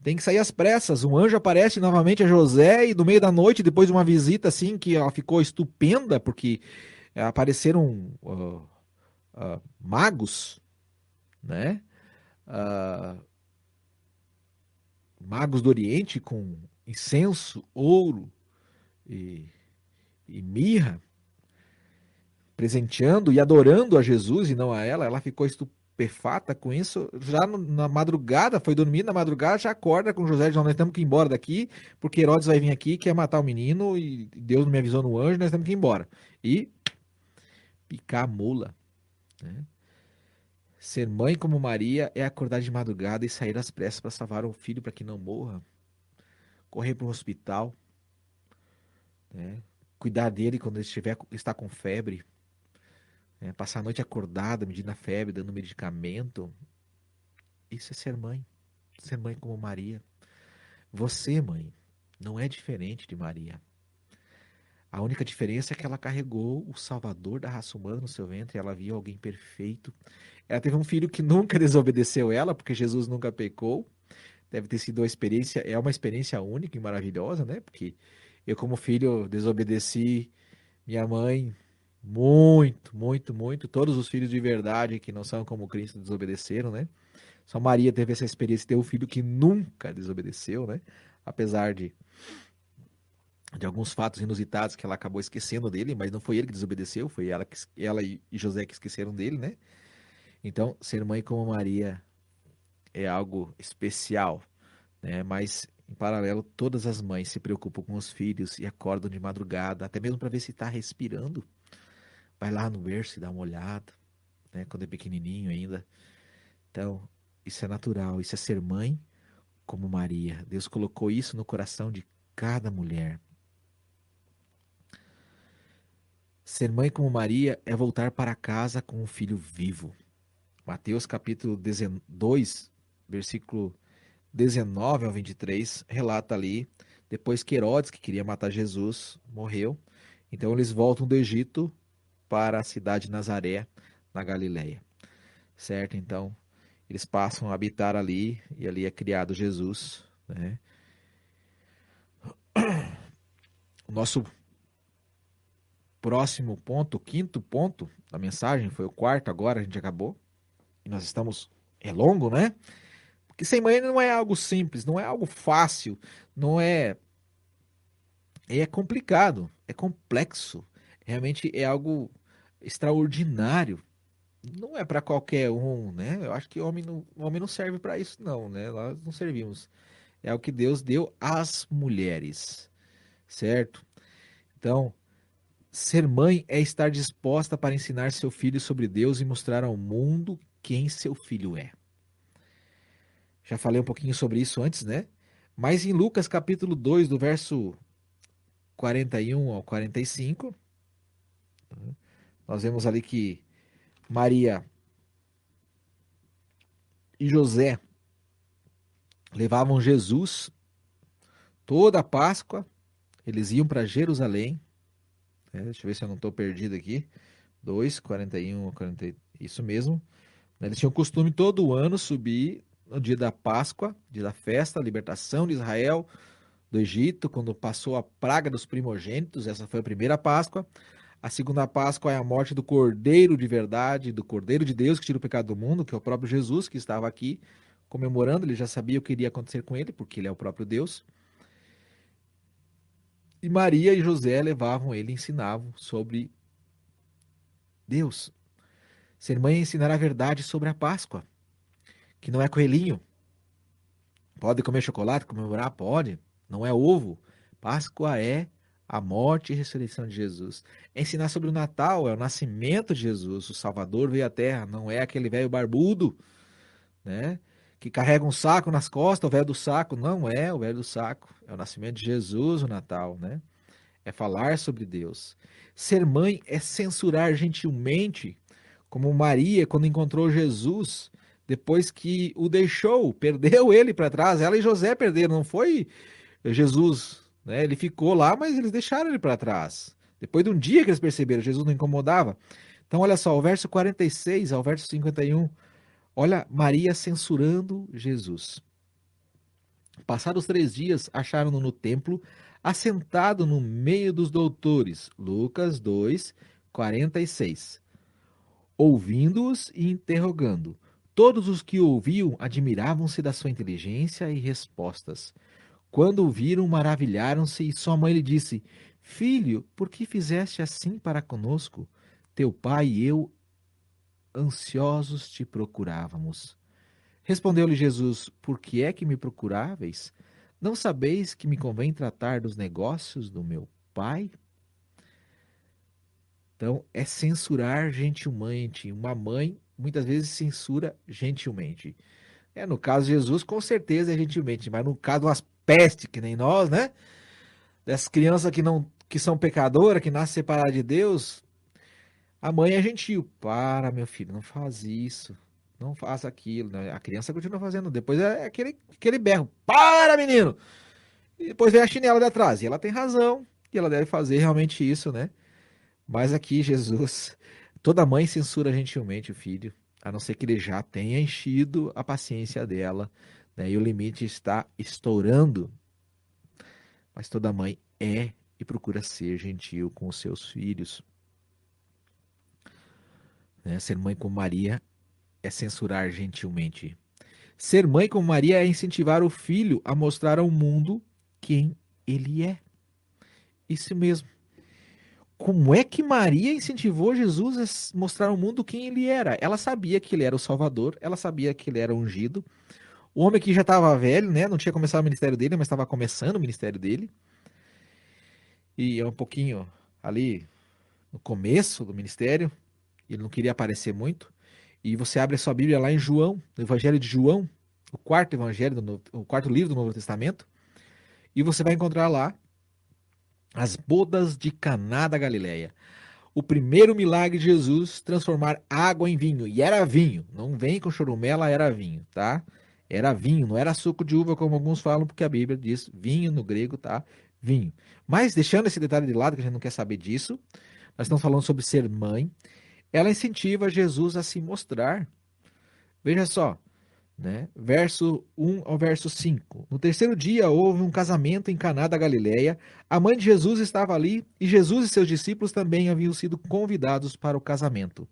tem que sair às pressas. Um anjo aparece novamente a José e no meio da noite, depois de uma visita assim, que ela ficou estupenda, porque apareceram magos, né? Uh, magos do Oriente com incenso, ouro e, e mirra, presenteando e adorando a Jesus e não a ela. Ela ficou estupefata com isso. Já na madrugada, foi dormir na madrugada, já acorda com José, dizendo: nós temos que ir embora daqui, porque Herodes vai vir aqui, quer matar o menino, e Deus não me avisou no anjo, nós temos que ir embora. E picar a mula, né? Ser mãe como Maria é acordar de madrugada e sair às pressas para salvar o filho para que não morra. Correr para o hospital, né? Cuidar dele quando ele está com febre, né? Passar a noite acordada, medindo a febre, dando medicamento. Isso é ser mãe. Ser mãe como Maria. Você, mãe, não é diferente de Maria. A única diferença é que ela carregou o Salvador da raça humana no seu ventre. Ela viu alguém perfeito. Ela teve um filho que nunca desobedeceu ela, porque Jesus nunca pecou. Deve ter sido uma experiência, é uma experiência única e maravilhosa, né? Porque eu, como filho, desobedeci minha mãe muito, muito, muito. Todos os filhos de verdade que não são como Cristo desobedeceram, né? Só Maria teve essa experiência de ter um filho que nunca desobedeceu, né? Apesar de alguns fatos inusitados que ela acabou esquecendo dele, mas não foi ele que desobedeceu, foi ela e José que esqueceram dele, né? Então, ser mãe como Maria é algo especial, né? Mas, em paralelo, todas as mães se preocupam com os filhos e acordam de madrugada, até mesmo para ver se está respirando. Vai lá no berço e dá uma olhada, né? Quando é pequenininho ainda. Então, isso é natural, isso é ser mãe como Maria. Deus colocou isso no coração de cada mulher. Ser mãe como Maria é voltar para casa com um filho vivo. Mateus capítulo 2, versículo 19 ao 23, relata ali, depois que Herodes, que queria matar Jesus, morreu. Então eles voltam do Egito para a cidade de Nazaré, na Galileia. Certo? Então, eles passam a habitar ali, e ali é criado Jesus, né? O nosso próximo ponto, o quinto ponto da mensagem, foi o quarto agora, a gente acabou. E nós estamos, é longo, né? Porque ser mãe não é algo simples, não é algo fácil, não é, é complicado, é complexo. Realmente é algo extraordinário. Não é para qualquer um, né? Eu acho que homem não serve para isso não, né? Nós não servimos. É o que Deus deu às mulheres, certo? Então, Ser mãe é estar disposta para ensinar seu filho sobre Deus e mostrar ao mundo quem seu filho é. Já falei um pouquinho sobre isso antes, né? Mas em Lucas capítulo 2, do verso 41 ao 45, nós vemos ali que Maria e José levavam Jesus toda a Páscoa, eles iam para Jerusalém, né? Deixa eu ver se eu não estou perdido aqui, 2, 41 ao 40, isso mesmo. Eles tinham o costume todo ano subir no dia da Páscoa, dia da festa, a libertação de Israel do Egito, quando passou a praga dos primogênitos. Essa foi a primeira Páscoa. A segunda Páscoa é a morte do Cordeiro de verdade, do Cordeiro de Deus que tira o pecado do mundo, que é o próprio Jesus, que estava aqui comemorando. Ele já sabia o que iria acontecer com ele, porque ele é o próprio Deus. E Maria e José levavam ele e ensinavam sobre Deus. Ser mãe é ensinar a verdade sobre a Páscoa, que não é coelhinho. Pode comer chocolate, comemorar? Pode. Não é ovo. Páscoa é a morte e ressurreição de Jesus. É ensinar sobre o Natal, é o nascimento de Jesus. O Salvador veio à Terra, não é aquele velho barbudo, né? Que carrega um saco nas costas, o velho do saco. Não é o velho do saco. É o nascimento de Jesus, o Natal, né? É falar sobre Deus. Ser mãe é censurar gentilmente, como Maria, quando encontrou Jesus, depois que o deixou, perdeu ele para trás. Ela e José perderam, não foi Jesus, né? Ele ficou lá, mas eles deixaram ele para trás. Depois de um dia que eles perceberam, Jesus não incomodava. Então, olha só, o verso 46 ao verso 51. Olha, Maria censurando Jesus. Passados 3 dias, acharam-no no templo, assentado no meio dos doutores. Lucas 2, 46. Ouvindo-os e interrogando. Todos os que ouviam admiravam-se da sua inteligência e respostas. Quando o viram, maravilharam-se, e sua mãe lhe disse: Filho, por que fizeste assim para conosco? Teu pai e eu, ansiosos, te procurávamos. Respondeu-lhe Jesus: Por que é que me procuráveis? Não sabeis que me convém tratar dos negócios do meu pai? Então, é censurar gentilmente. Uma mãe muitas vezes censura gentilmente. No caso de Jesus, com certeza é gentilmente, mas no caso de umas pestes que nem nós, né? Dessas crianças que são pecadoras, que nascem separadas de Deus, a mãe é gentil. Para, meu filho, não faz isso. Não faça aquilo, né? A criança continua fazendo. Depois é aquele berro. Para, menino! E depois vem a chinela de atrás. E ela tem razão. E ela deve fazer realmente isso, né? Mas aqui, Jesus, toda mãe censura gentilmente o filho, a não ser que ele já tenha enchido a paciência dela, né? E o limite está estourando. Mas toda mãe é e procura ser gentil com os seus filhos, né? Ser mãe como Maria é censurar gentilmente. Ser mãe como Maria é incentivar o filho a mostrar ao mundo quem ele é. Isso mesmo. Como é que Maria incentivou Jesus a mostrar ao mundo quem ele era? Ela sabia que ele era o Salvador, ela sabia que ele era ungido. O homem que já estava velho, né? Não tinha começado o ministério dele, mas estava começando o ministério dele. E é um pouquinho ali no começo do ministério. Ele não queria aparecer muito. E você abre a sua Bíblia lá em João, no Evangelho de João, o quarto evangelho, o quarto livro do Novo Testamento, e você vai encontrar lá as bodas de Caná da Galileia. O primeiro milagre de Jesus, transformar água em vinho. E era vinho, não vem com chorumela, era vinho, tá? Era vinho, não era suco de uva como alguns falam, porque a Bíblia diz vinho no grego, tá? Vinho. Mas deixando esse detalhe de lado, que a gente não quer saber disso, nós estamos falando sobre ser mãe. Ela incentiva Jesus a se mostrar. Veja só, né? Verso 1 ao verso 5. No terceiro dia houve um casamento em Caná da Galileia. A mãe de Jesus estava ali e Jesus e seus discípulos também haviam sido convidados para o casamento.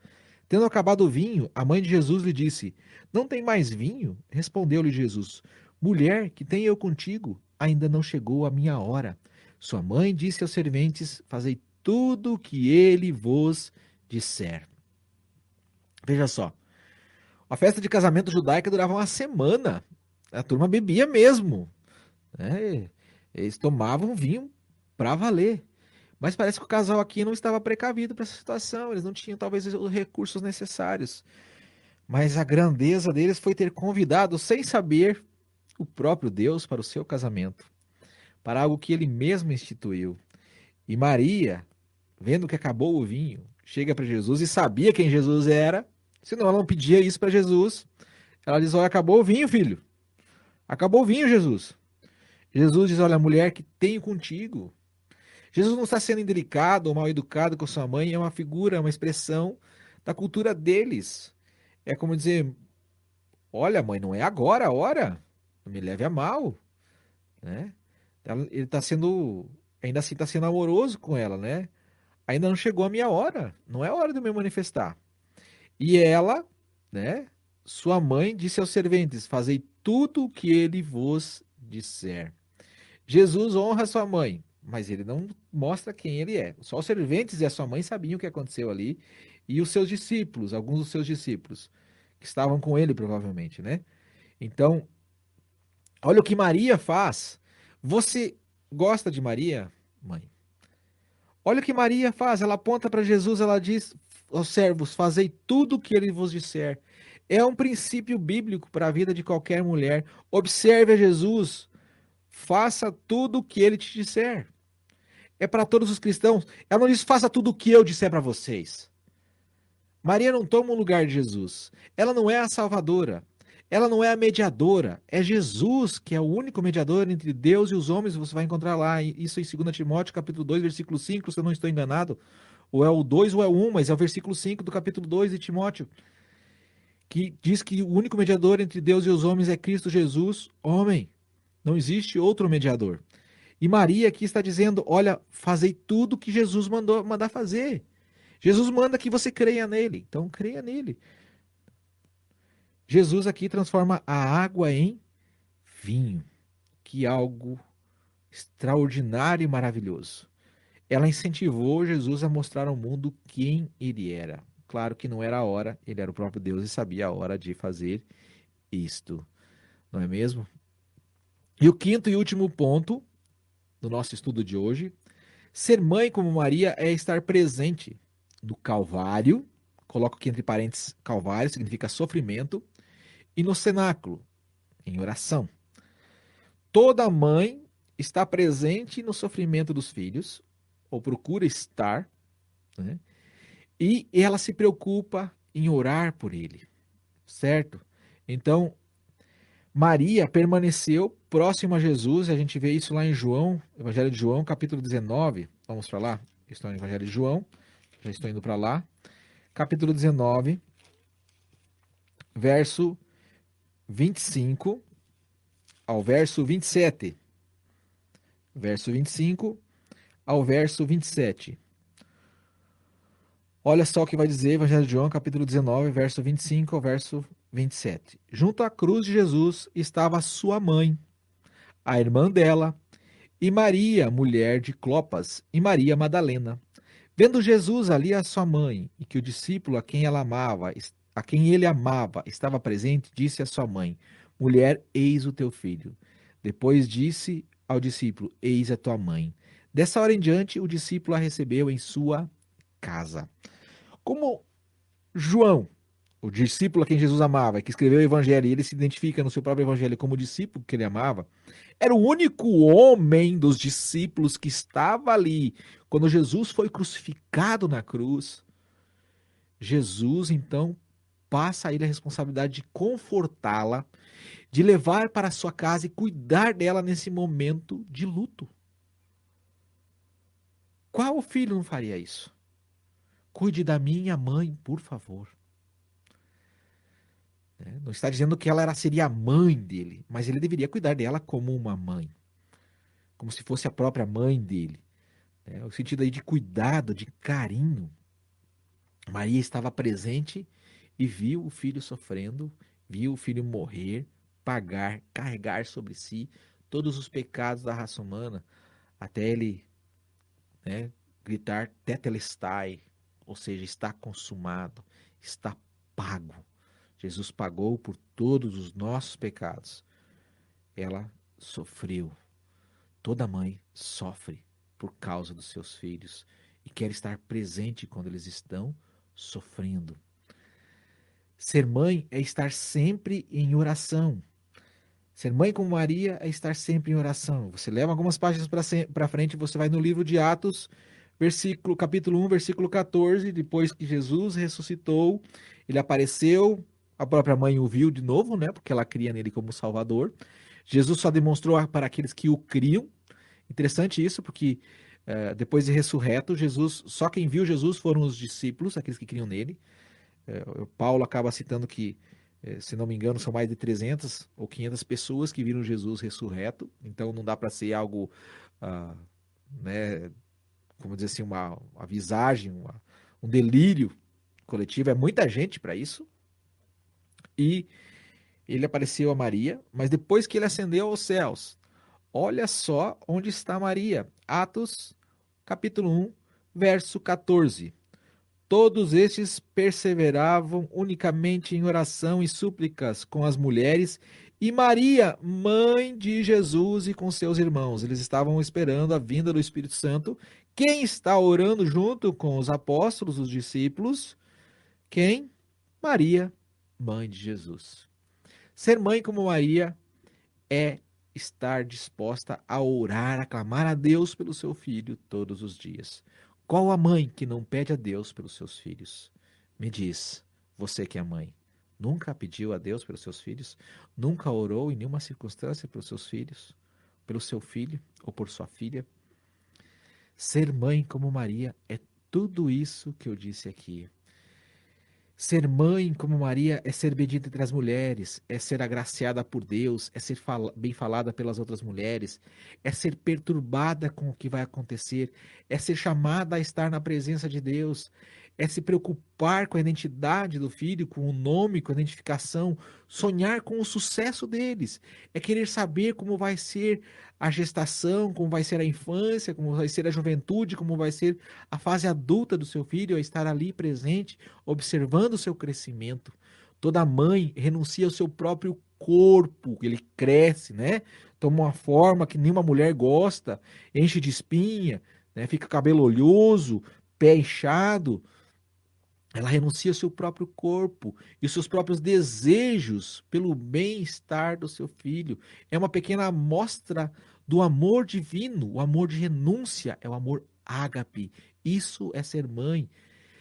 Tendo acabado o vinho, a mãe de Jesus lhe disse: Não tem mais vinho? Respondeu-lhe Jesus: Mulher, que tenho eu contigo? Ainda não chegou a minha hora. Sua mãe disse aos serventes: Fazei tudo o que ele vos disser. Veja só. A festa de casamento judaica durava uma semana. A turma bebia mesmo, né? Eles tomavam vinho para valer. Mas parece que o casal aqui não estava precavido para essa situação, eles não tinham talvez os recursos necessários. Mas a grandeza deles foi ter convidado, sem saber, o próprio Deus para o seu casamento, para algo que ele mesmo instituiu. E Maria, vendo que acabou o vinho, chega para Jesus e sabia quem Jesus era, senão ela não pedia isso para Jesus. Ela diz: Olha, acabou o vinho, filho. Acabou o vinho, Jesus. Jesus diz: Olha, mulher, que tenho contigo. Jesus não está sendo indelicado ou mal educado com sua mãe, é uma figura, uma expressão da cultura deles. É como dizer: Olha, mãe, não é agora a hora. Não me leve a mal, né? Ele está sendo, ainda assim, está sendo amoroso com ela, né? Ainda não chegou a minha hora. Não é hora de eu me manifestar. E ela, né? Sua mãe disse aos serventes: Fazei tudo o que ele vos disser. Jesus honra sua mãe, mas ele não mostra quem ele é. Só os serventes e a sua mãe sabiam o que aconteceu ali. E os seus discípulos, alguns dos seus discípulos, que estavam com ele, provavelmente, né? Então, olha o que Maria faz. Você gosta de Maria, mãe? Olha o que Maria faz. Ela aponta para Jesus, ela diz aos servos: Fazei tudo o que ele vos disser. É um princípio bíblico para a vida de qualquer mulher. Observe a Jesus. Faça tudo o que ele te disser. É para todos os cristãos. Ela não diz: Faça tudo o que eu disser para vocês. Maria não toma o lugar de Jesus. Ela não é a salvadora. Ela não é a mediadora. É Jesus que é o único mediador entre Deus e os homens. Você vai encontrar lá isso em 2 Timóteo, capítulo 2, versículo 5, se eu não estou enganado. Ou é o 2 ou é o 1, mas é o versículo 5 do capítulo 2 de Timóteo, que diz que o único mediador entre Deus e os homens é Cristo Jesus, homem. Não existe outro mediador. E Maria aqui está dizendo: Olha, fazei tudo que Jesus mandar fazer. Jesus manda que você creia nele, então creia nele. Jesus aqui transforma a água em vinho, que é algo extraordinário e maravilhoso. Ela incentivou Jesus a mostrar ao mundo quem ele era. Claro que não era a hora, ele era o próprio Deus e sabia a hora de fazer isto, não é mesmo? E o quinto e último ponto do nosso estudo de hoje: ser mãe como Maria é estar presente no Calvário, coloco aqui entre parênteses, Calvário significa sofrimento, e no cenáculo, em oração. Toda mãe está presente no sofrimento dos filhos, ou procura estar, né? E ela se preocupa em orar por ele, certo? Então, Maria permaneceu próxima a Jesus, e a gente vê isso lá em João, Evangelho de João, capítulo 19. Vamos para lá? Estou no Evangelho de João, já estou indo para lá. Capítulo 19, verso 25 ao verso 27. Verso 25 ao verso 27. Olha só o que vai dizer Evangelho de João, capítulo 19, verso 25 ao verso 27. Junto à cruz de Jesus estava sua mãe, a irmã dela, e Maria, mulher de Clopas, e Maria Madalena. Vendo Jesus ali a sua mãe, e que o discípulo a quem ele amava, estava presente, disse à sua mãe: Mulher, eis o teu filho. Depois disse ao discípulo: Eis a tua mãe. Dessa hora em diante, o discípulo a recebeu em sua casa. Como João, o discípulo a quem Jesus amava, que escreveu o evangelho, e ele se identifica no seu próprio evangelho como discípulo que ele amava, era o único homem dos discípulos que estava ali quando Jesus foi crucificado na cruz. Jesus, então, passa a ele a responsabilidade de confortá-la, de levar para a sua casa e cuidar dela nesse momento de luto. Qual filho não faria isso? Cuide da minha mãe, por favor. Não está dizendo que ela seria a mãe dele, mas ele deveria cuidar dela como uma mãe, como se fosse a própria mãe dele. O sentido aí de cuidado, de carinho. Maria estava presente e viu o filho sofrendo, viu o filho morrer, pagar, carregar sobre si todos os pecados da raça humana, até ele, né, gritar tetelestai, ou seja, está consumado, está pago. Jesus pagou por todos os nossos pecados. Ela sofreu. Toda mãe sofre por causa dos seus filhos e quer estar presente quando eles estão sofrendo. Ser mãe é estar sempre em oração. Ser mãe como Maria é estar sempre em oração. Você leva algumas páginas para frente, você vai no livro de Atos, capítulo 1, versículo 14, depois que Jesus ressuscitou, ele apareceu, a própria mãe o viu de novo, né, porque ela cria nele como Salvador. Jesus só demonstrou para aqueles que o criam. Interessante isso, porque depois de ressurreto, Jesus, só quem viu Jesus foram os discípulos, aqueles que criam nele. Paulo acaba citando que, se não me engano, são mais de 300 ou 500 pessoas que viram Jesus ressurreto, então não dá para ser algo, né, como dizer assim, uma visagem, um delírio coletivo, é muita gente para isso. E ele apareceu a Maria, mas depois que ele ascendeu aos céus, olha só onde está Maria. Atos, capítulo 1, verso 14. Todos estes perseveravam unicamente em oração e súplicas com as mulheres e Maria, mãe de Jesus, e com seus irmãos. Eles estavam esperando a vinda do Espírito Santo. Quem está orando junto com os apóstolos, os discípulos? Quem? Maria, mãe de Jesus. Ser mãe como Maria é estar disposta a orar, a clamar a Deus pelo seu filho todos os dias. Qual a mãe que não pede a Deus pelos seus filhos? Me diz, você que é mãe, nunca pediu a Deus pelos seus filhos? Nunca orou em nenhuma circunstância pelos seus filhos? Pelo seu filho ou por sua filha? Ser mãe como Maria é tudo isso que eu disse aqui. Ser mãe como Maria é ser bendita entre as mulheres, é ser agraciada por Deus, é ser bem falada pelas outras mulheres, é ser perturbada com o que vai acontecer, é ser chamada a estar na presença de Deus, é se preocupar com a identidade do filho, com o nome, com a identificação, sonhar com o sucesso deles, é querer saber como vai ser a gestação, como vai ser a infância, como vai ser a juventude, como vai ser a fase adulta do seu filho, é estar ali presente observando o seu crescimento. Toda mãe renuncia ao seu próprio corpo, ele cresce, né? Toma uma forma que nenhuma mulher gosta, enche de espinha, né? Fica cabelo oleoso, pé inchado. Ela renuncia ao seu próprio corpo e os seus próprios desejos pelo bem-estar do seu filho. É uma pequena amostra do amor divino, o amor de renúncia, é o amor ágape. Isso é ser mãe.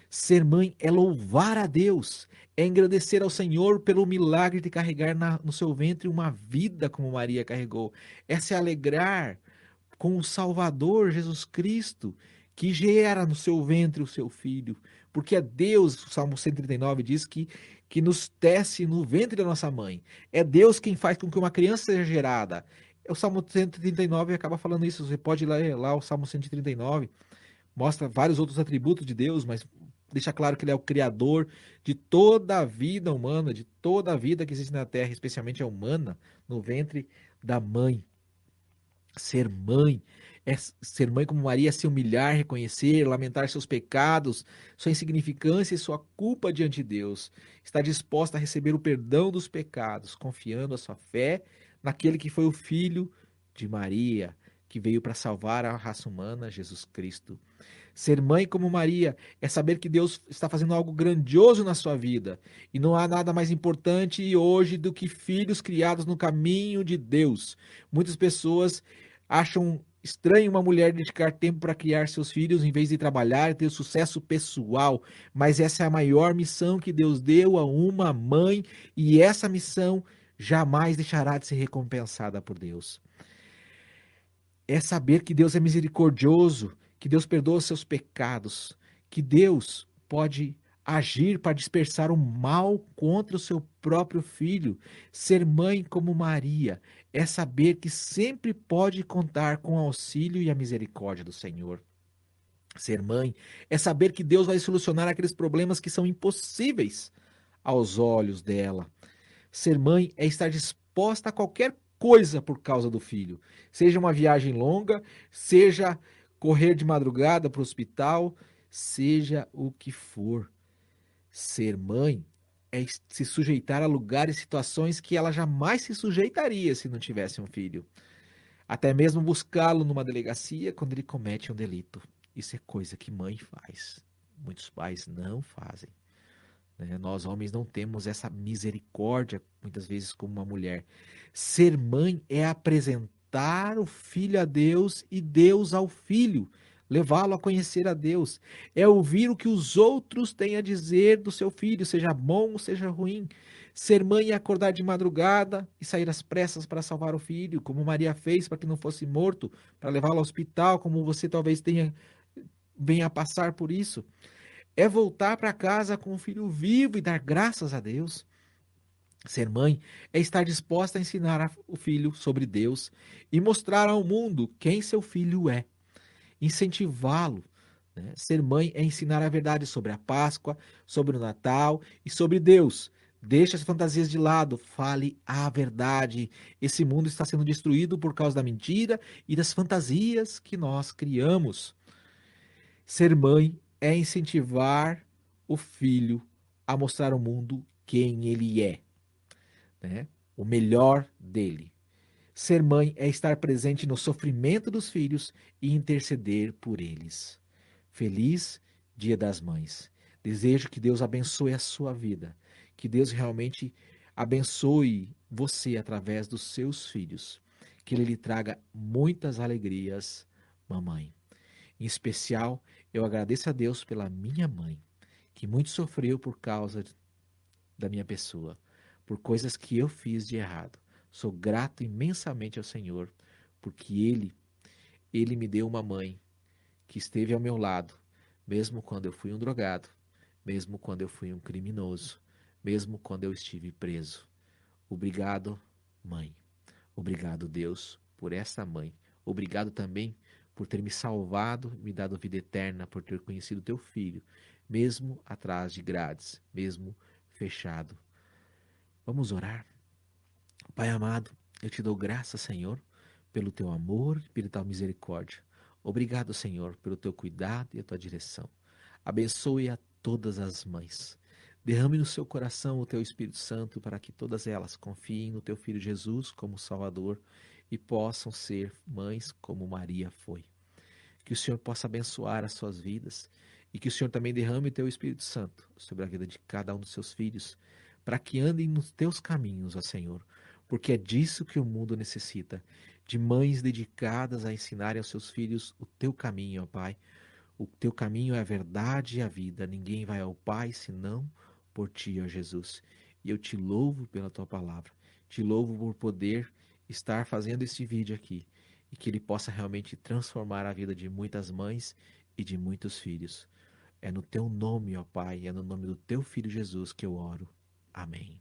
Ser mãe é louvar a Deus, é engrandecer ao Senhor pelo milagre de carregar no seu ventre uma vida como Maria carregou, é se alegrar com o Salvador Jesus Cristo, que gera no seu ventre o seu filho, porque é Deus, o Salmo 139 diz que nos tece no ventre da nossa mãe, é Deus quem faz com que uma criança seja gerada. O Salmo 139 acaba falando isso, você pode ler lá o Salmo 139, mostra vários outros atributos de Deus, mas deixa claro que ele é o criador de toda a vida humana, de toda a vida que existe na Terra, especialmente a humana, no ventre da mãe. Ser mãe é ser mãe como Maria, se humilhar, reconhecer, lamentar seus pecados, sua insignificância e sua culpa diante de Deus. Está disposta a receber o perdão dos pecados, confiando a sua fé naquele que foi o filho de Maria, que veio para salvar a raça humana, Jesus Cristo. Ser mãe como Maria é saber que Deus está fazendo algo grandioso na sua vida. E não há nada mais importante hoje do que filhos criados no caminho de Deus. Muitas pessoas acham estranho uma mulher dedicar tempo para criar seus filhos em vez de trabalhar e ter sucesso pessoal. Mas essa é a maior missão que Deus deu a uma mãe. E essa missão jamais deixará de ser recompensada por Deus. É saber que Deus é misericordioso, que Deus perdoa os seus pecados, que Deus pode agir para dispersar o mal contra o seu próprio filho. Ser mãe como Maria é saber que sempre pode contar com o auxílio e a misericórdia do Senhor. Ser mãe é saber que Deus vai solucionar aqueles problemas que são impossíveis aos olhos dela. Ser mãe é estar disposta a qualquer coisa por causa do filho. Seja uma viagem longa, seja correr de madrugada para o hospital, seja o que for. Ser mãe é se sujeitar a lugares e situações que ela jamais se sujeitaria se não tivesse um filho. até mesmo buscá-lo numa delegacia quando ele comete um delito. Isso é coisa que mãe faz. Muitos pais não fazem, né? Nós, homens, não temos essa misericórdia, muitas vezes, como uma mulher. Ser mãe é apresentar o filho a Deus e Deus ao filho, levá-lo a conhecer a Deus. É ouvir o que os outros têm a dizer do seu filho, seja bom ou seja ruim. Ser mãe é acordar de madrugada e sair às pressas para salvar o filho, como Maria fez para que não fosse morto, para levá-lo ao hospital, como você talvez venha a passar por isso. É voltar para casa com o filho vivo e dar graças a Deus. Ser mãe é estar disposta a ensinar o filho sobre Deus e mostrar ao mundo quem seu filho é, incentivá-lo, né? Ser mãe é ensinar a verdade sobre a Páscoa, sobre o Natal e sobre Deus. Deixe as fantasias de lado, fale a verdade. Esse mundo está sendo destruído por causa da mentira e das fantasias que nós criamos. Ser mãe é incentivar o filho a mostrar ao mundo quem ele é, né? O melhor dele. Ser mãe é estar presente no sofrimento dos filhos e interceder por eles. Feliz Dia das Mães. Desejo que Deus abençoe a sua vida, que Deus realmente abençoe você através dos seus filhos, que Ele lhe traga muitas alegrias, mamãe. Em especial, eu agradeço a Deus pela minha mãe, que muito sofreu por causa da minha pessoa, por coisas que eu fiz de errado. Sou grato imensamente ao Senhor, porque Ele me deu uma mãe que esteve ao meu lado, mesmo quando eu fui um drogado, mesmo quando eu fui um criminoso, mesmo quando eu estive preso. Obrigado, mãe. Obrigado, Deus, por essa mãe. Obrigado também por ter me salvado, me dado vida eterna, por ter conhecido teu filho, mesmo atrás de grades, mesmo fechado. Vamos orar. Pai amado, eu te dou graças, Senhor, pelo teu amor e pela tua misericórdia. Obrigado, Senhor, pelo teu cuidado e a tua direção. Abençoe a todas as mães. Derrame no seu coração o teu Espírito Santo para que todas elas confiem no teu Filho Jesus como Salvador e possam ser mães como Maria foi. Que o Senhor possa abençoar as suas vidas e que o Senhor também derrame o teu Espírito Santo sobre a vida de cada um dos seus filhos, para que andem nos teus caminhos, ó Senhor, porque é disso que o mundo necessita, de mães dedicadas a ensinarem aos seus filhos o teu caminho, ó Pai. O teu caminho é a verdade e a vida. Ninguém vai ao Pai senão por ti, ó Jesus. E eu te louvo pela tua palavra. Te louvo por poder estar fazendo este vídeo aqui e que ele possa realmente transformar a vida de muitas mães e de muitos filhos. É no teu nome, ó Pai, é no nome do teu filho Jesus que eu oro. Amém.